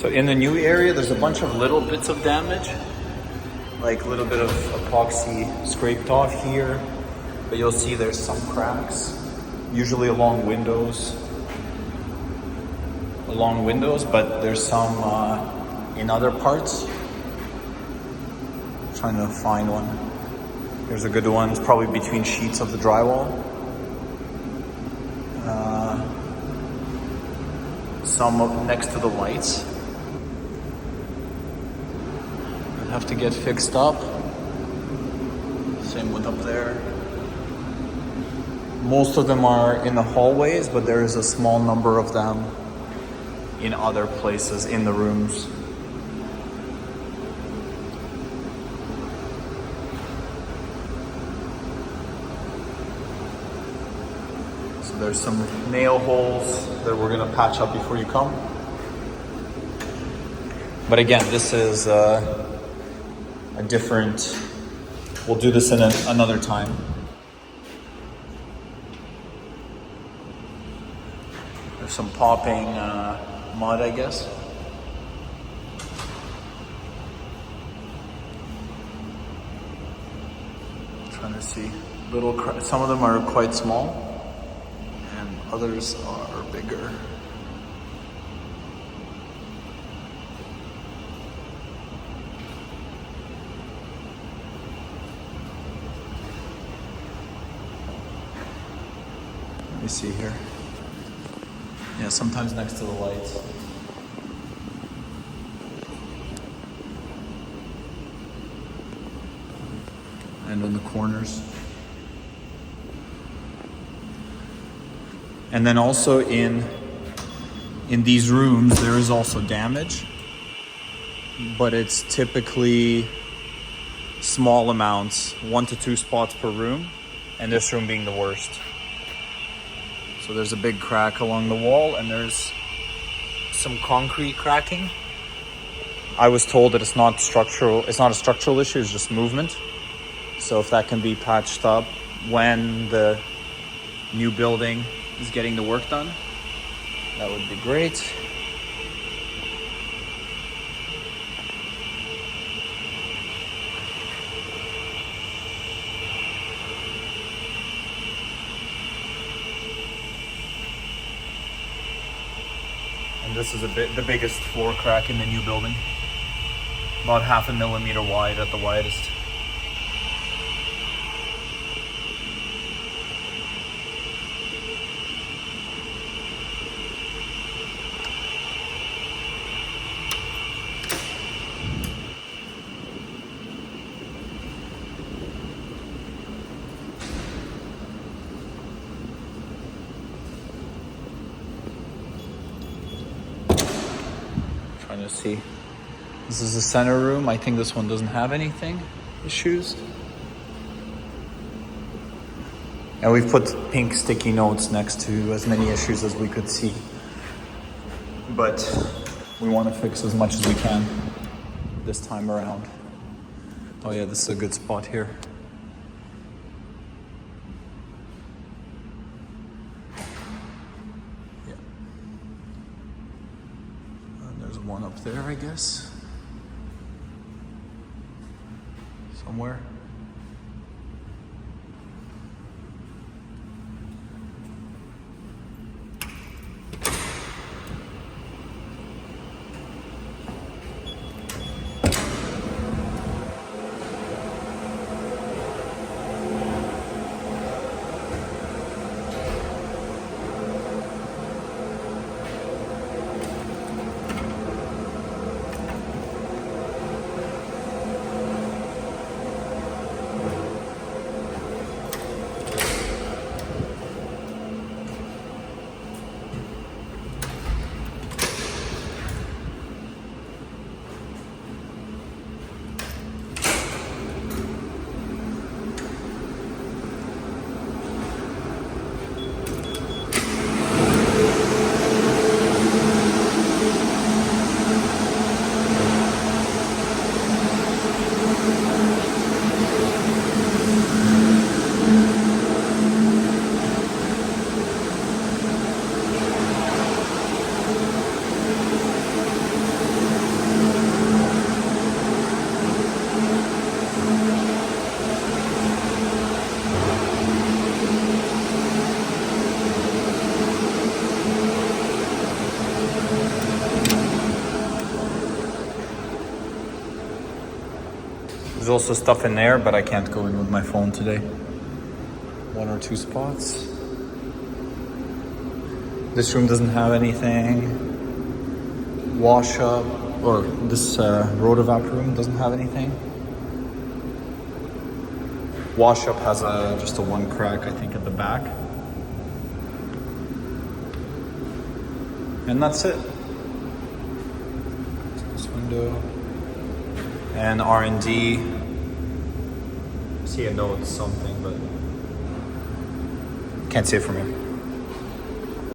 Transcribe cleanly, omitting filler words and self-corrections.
So in the new area, there's a bunch of little bits of damage, like a little bit of epoxy scraped off here, but you'll see there's some cracks, usually along windows, but there's some in other parts. I'm trying to find one. Here's a good one. It's probably between sheets of the drywall. Some up next to the lights that have to get fixed up. Same with up there. Most of them are in the hallways, but there is a small number of them in other places in the rooms. So there's some nail holes that we're gonna patch up before you come. But again, this is a different, we'll do this in another time. There's some popping mud, I guess. Trying to see little some of them are quite small and others are bigger. Let me see here. Yeah, sometimes next to the lights. And in the corners. And then also in these rooms, there is also damage, but it's typically small amounts, 1 to 2 spots per room, and this room being the worst. So there's a big crack along the wall and there's some concrete cracking. I was told that it's not a structural issue, it's just movement. So if that can be patched up when the new building is getting the work done, that would be great. And this is the biggest floor crack in the new building. About 0.5 millimeter wide at the widest. Trying to see. This is the center room. I think this one doesn't have anything issues. And we've put pink sticky notes next to as many issues as we could see. But we want to fix as much as we can this time around. Oh yeah, this is a good spot here. One up there, I guess. Somewhere. There's also stuff in there, but I can't go in with my phone today. 1 or 2 spots. This room doesn't have anything. Wash up, or this rotavac room doesn't have anything. Wash up has just a 1 crack, I think, at the back. And that's it. This window. And R&D. See a note, something, but can't see it from here.